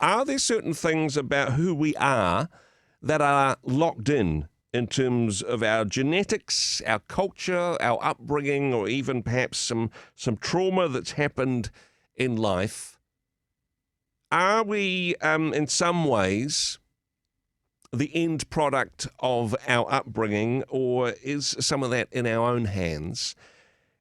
Are there certain things about who we are that are locked in terms of our genetics, our culture, our upbringing, or even perhaps some trauma that's happened in life? Are we, in some ways, the end product of our upbringing, or is some of that in our own hands?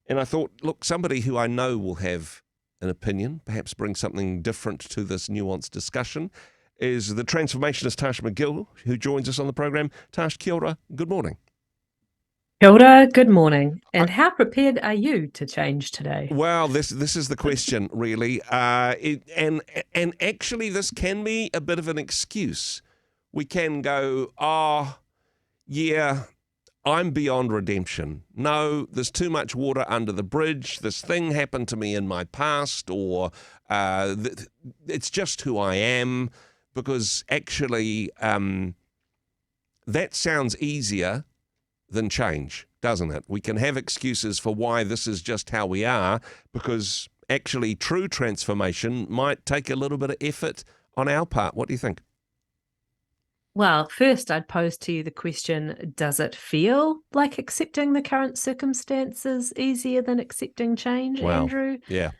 And I thought, look, somebody who I know will have an opinion, perhaps bring something different to this nuanced discussion, is the transformationist Tash McGill, who joins us on the program. Tash, kia ora, good morning. Kia ora, good morning. And how prepared are you to change today? Well, this is the question, really. And actually, this can be a bit of an excuse. We can go, yeah, I'm beyond redemption. No, there's too much water under the bridge. This thing happened to me in my past, or it's just who I am. Because actually, that sounds easier than change, doesn't it? We can have excuses for why this is just how we are, because actually true transformation might take a little bit of effort on our part. What do you think? Well, first I'd pose to you the question, does it feel like accepting the current circumstances easier than accepting change, Andrew? Yeah.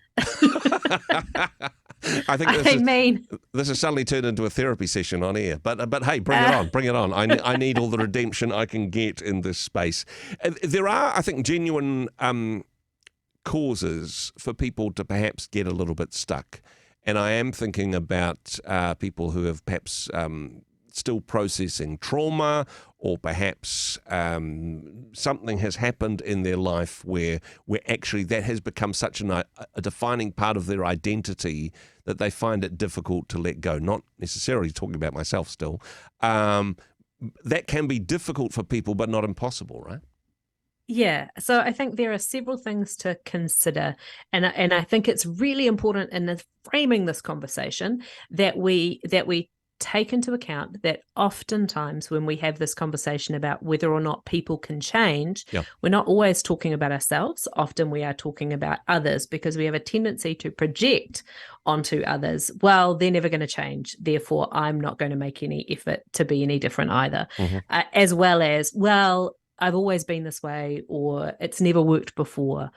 I think this has suddenly turned into a therapy session on air. But hey, bring it on. I need all the redemption I can get in this space. There are, I think, genuine causes for people to perhaps get a little bit stuck. And I am thinking about people who have perhaps still processing trauma, or perhaps something has happened in their life where actually that has become such a defining part of their identity that they find it difficult to let go. Not necessarily talking about myself still. That can be difficult for people, but not impossible, right? Yeah, so I think there are several things to consider, and I think it's really important in framing this conversation that we take into account that oftentimes when we have this conversation about whether or not people can change, we're not always talking about ourselves. Often we are talking about others, because we have a tendency to project onto others, well, they're never going to change, therefore I'm not going to make any effort to be any different either. As well as, well, I've always been this way, or it's never worked before,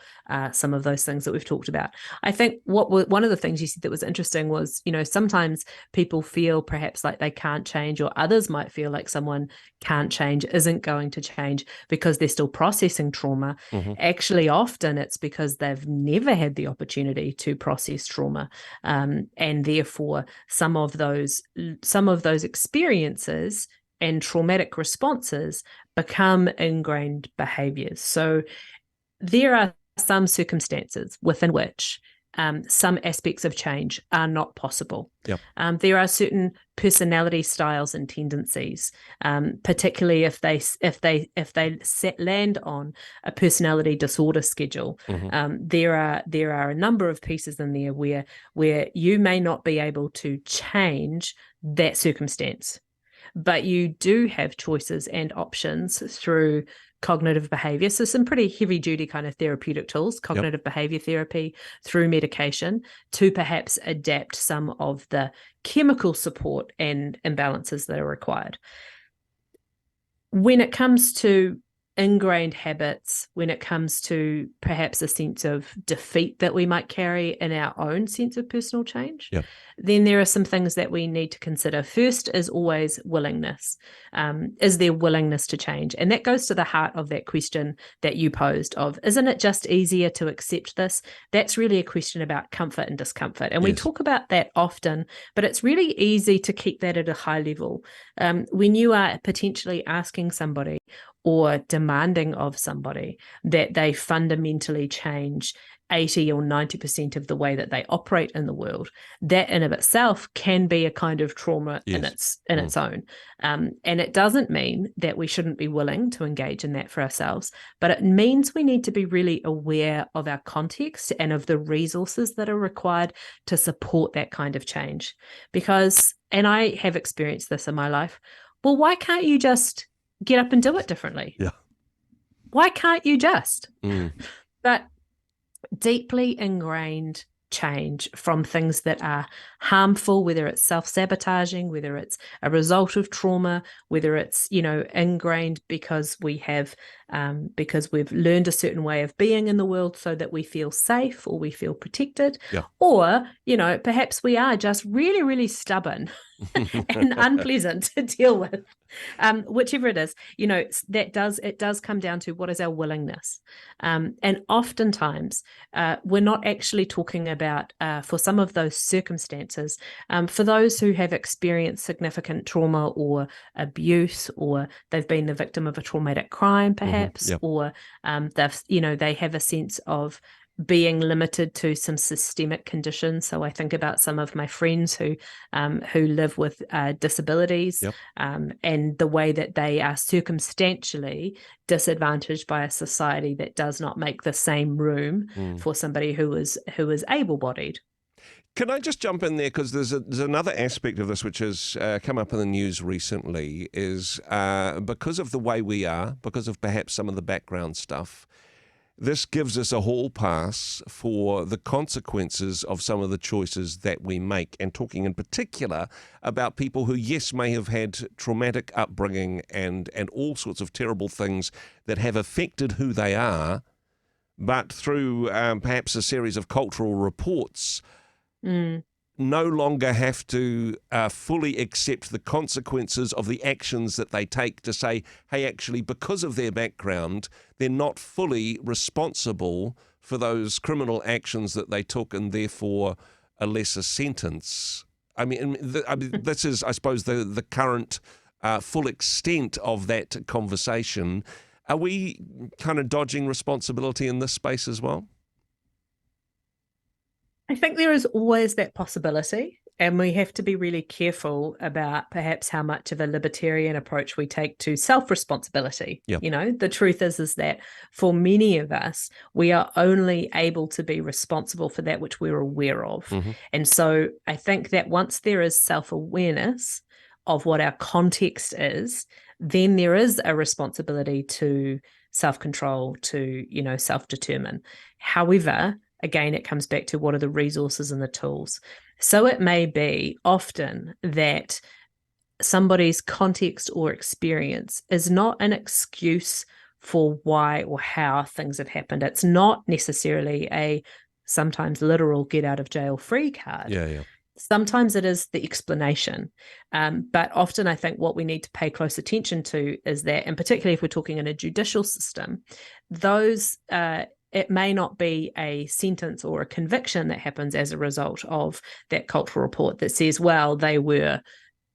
some of those things that we've talked about. I think one of the things you said that was interesting was, sometimes people feel perhaps like they can't change, or others might feel like someone can't change, isn't going to change because they're still processing trauma. Actually, often it's because they've never had the opportunity to process trauma. And therefore, some of those experiences and traumatic responses become ingrained behaviors. So there are some circumstances within which some aspects of change are not possible. There are certain personality styles and tendencies, particularly if they land on a personality disorder schedule. There are a number of pieces in there where you may not be able to change that circumstance, but you do have choices and options through cognitive behavior. So some pretty heavy duty kind of therapeutic tools, cognitive behavior therapy, through medication, to perhaps adapt some of the chemical support and imbalances that are required. When it comes to ingrained habits, when it comes to perhaps a sense of defeat that we might carry in our own sense of personal change, then there are some things that we need to consider. First is always willingness. Is there willingness to change? And that goes to the heart of that question that you posed of, isn't it just easier to accept this? That's really a question about comfort and discomfort. And we talk about that often, but it's really easy to keep that at a high level. When you are potentially asking somebody or demanding of somebody that they fundamentally change 80 or 90% of the way that they operate in the world, that in of itself can be a kind of trauma in its own. And it doesn't mean that we shouldn't be willing to engage in that for ourselves, but it means we need to be really aware of our context and of the resources that are required to support that kind of change. Because, and I have experienced this in my life, well, why can't you just get up and do it differently? Why can't you just? But deeply ingrained change from things that are harmful, whether it's self-sabotaging, whether it's a result of trauma, whether it's, ingrained because we've learned a certain way of being in the world so that we feel safe or we feel protected, or, perhaps we are just really, really stubborn and unpleasant to deal with. Whichever it is, it does come down to what is our willingness. And oftentimes we're not actually talking about, for some of those circumstances, for those who have experienced significant trauma or abuse, or they've been the victim of a traumatic crime, perhaps, or they have a sense of being limited to some systemic conditions. So I think about some of my friends who live with disabilities, and the way that they are circumstantially disadvantaged by a society that does not make the same room for somebody who is able-bodied. Can I just jump in there, because there's another aspect of this which has come up in the news recently, is because of the way we are, because of perhaps some of the background stuff, this gives us a hall pass for the consequences of some of the choices that we make, and talking in particular about people who, yes, may have had traumatic upbringing and all sorts of terrible things that have affected who they are, but through perhaps a series of cultural reports, no longer have to fully accept the consequences of the actions that they take, to say, hey, actually, because of their background, they're not fully responsible for those criminal actions that they took, and therefore a lesser sentence. I mean, this is, I suppose, the current full extent of that conversation. Are we kind of dodging responsibility in this space as well? I think there is always that possibility, and we have to be really careful about perhaps how much of a libertarian approach we take to self-responsibility. The truth is that for many of us, we are only able to be responsible for that which we're aware of. And so I think that once there is self-awareness of what our context is, then there is a responsibility to self-control, to, self-determine. However, again, it comes back to what are the resources and the tools. So it may be often that somebody's context or experience is not an excuse for why or how things have happened. It's not necessarily a sometimes literal get out of jail free card. Sometimes it is the explanation. But often I think what we need to pay close attention to is that, and particularly if we're talking in a judicial system, those it may not be a sentence or a conviction that happens as a result of that cultural report that says, well, they were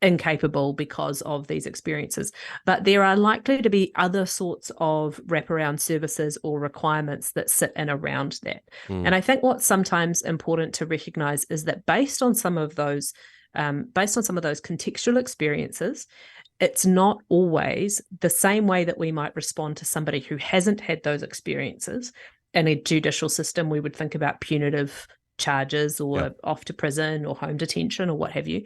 incapable because of these experiences. But there are likely to be other sorts of wraparound services or requirements that sit in around that. And I think what's sometimes important to recognize is that based on some of those contextual experiences, it's not always the same way that we might respond to somebody who hasn't had those experiences. In a judicial system, we would think about punitive charges or off to prison or home detention or what have you.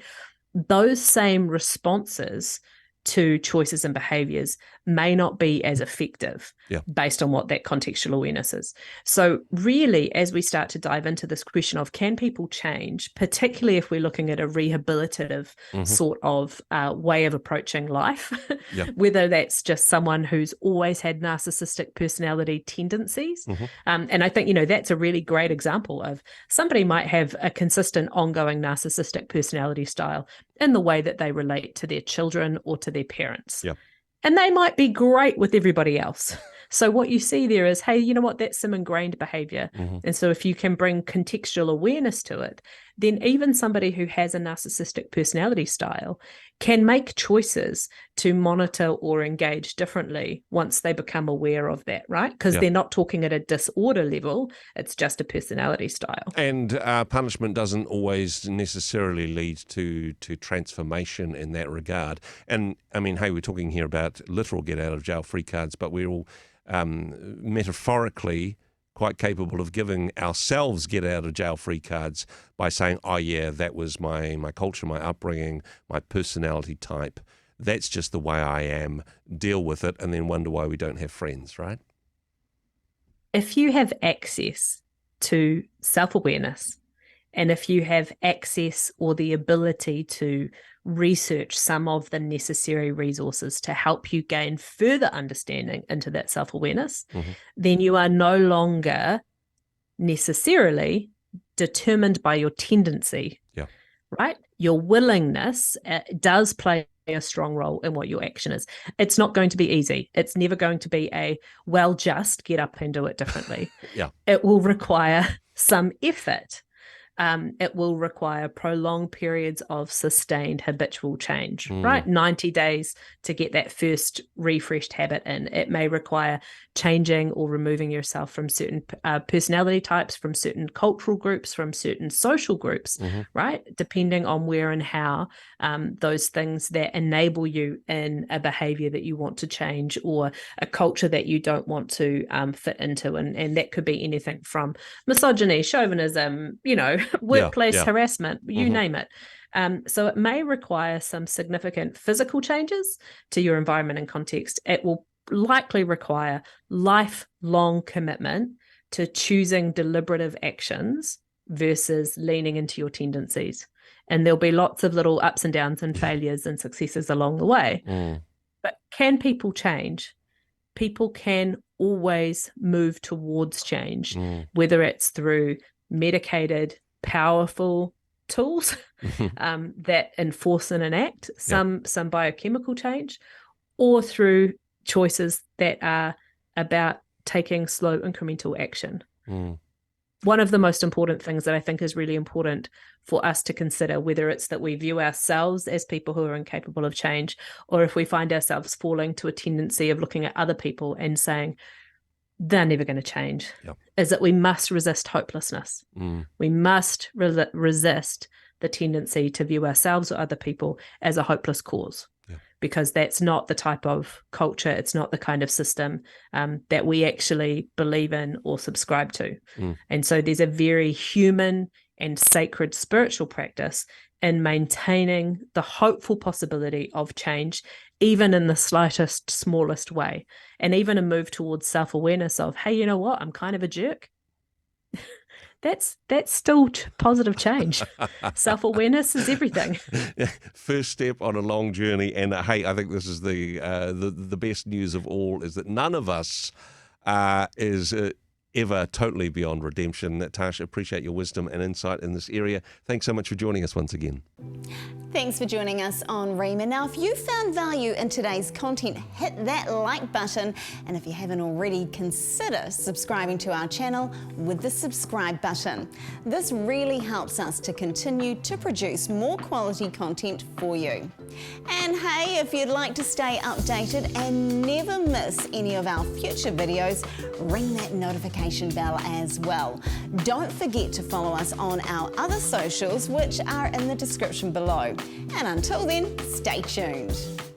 Those same responses to choices and behaviors may not be as effective based on what that contextual awareness is. So really, as we start to dive into this question of can people change, particularly if we're looking at a rehabilitative sort of way of approaching life, whether that's just someone who's always had narcissistic personality tendencies. And I think, that's a really great example of somebody might have a consistent ongoing narcissistic personality style in the way that they relate to their children or to their parents. And they might be great with everybody else. So what you see there is, hey, you know what, that's some ingrained behavior. And so if you can bring contextual awareness to it, then even somebody who has a narcissistic personality style can make choices to monitor or engage differently once they become aware of that, right? Because they're not talking at a disorder level, it's just a personality style. And punishment doesn't always necessarily lead to transformation in that regard. And I mean, hey, we're talking here about literal get out of jail free cards, but we're all metaphorically quite capable of giving ourselves get out of jail free cards by saying, oh yeah, that was my culture, my upbringing, my personality type. That's just the way I am. Deal with it, and then wonder why we don't have friends, right? If you have access to self-awareness And if you have access or the ability to research some of the necessary resources to help you gain further understanding into that self-awareness, then you are no longer necessarily determined by your tendency, right? Your willingness does play a strong role in what your action is. It's not going to be easy. It's never going to be just get up and do it differently. It will require some effort. It will require prolonged periods of sustained habitual change, right? 90 days to get that first refreshed habit in. It may require changing or removing yourself from certain personality types, from certain cultural groups, from certain social groups, right? Depending on where and how those things that enable you in a behavior that you want to change or a culture that you don't want to fit into. And that could be anything from misogyny, chauvinism, workplace harassment, you name it. So it may require some significant physical changes to your environment and context. It will likely require lifelong commitment to choosing deliberative actions versus leaning into your tendencies. And there'll be lots of little ups and downs and failures and successes along the way. But can people change? People can always move towards change, whether it's through medicated, powerful tools that enforce and enact some biochemical change, or through choices that are about taking slow incremental action. One of the most important things that I think is really important for us to consider, whether it's that we view ourselves as people who are incapable of change, or if we find ourselves falling to a tendency of looking at other people and saying, they're never going to change, is that we must resist hopelessness. We must resist the tendency to view ourselves or other people as a hopeless cause. Because that's not the type of culture, it's not the kind of system that we actually believe in or subscribe to. And so there's a very human and sacred spiritual practice in maintaining the hopeful possibility of change, even in the slightest, smallest way. And even a move towards self-awareness of, hey, you know what, I'm kind of a jerk. That's still positive change. Self-awareness is everything. First step on a long journey. And hey, I think this is the best news of all, is that none of us is ever totally beyond redemption. Tash, appreciate your wisdom and insight in this area. Thanks so much for joining us once again. Thanks for joining us on Rhema. Now, if you found value in today's content, hit that like button. And if you haven't already, consider subscribing to our channel with the subscribe button. This really helps us to continue to produce more quality content for you. And hey, if you'd like to stay updated and never miss any of our future videos, ring that notification bell as well. Don't forget to follow us on our other socials, which are in the description below. And until then, stay tuned.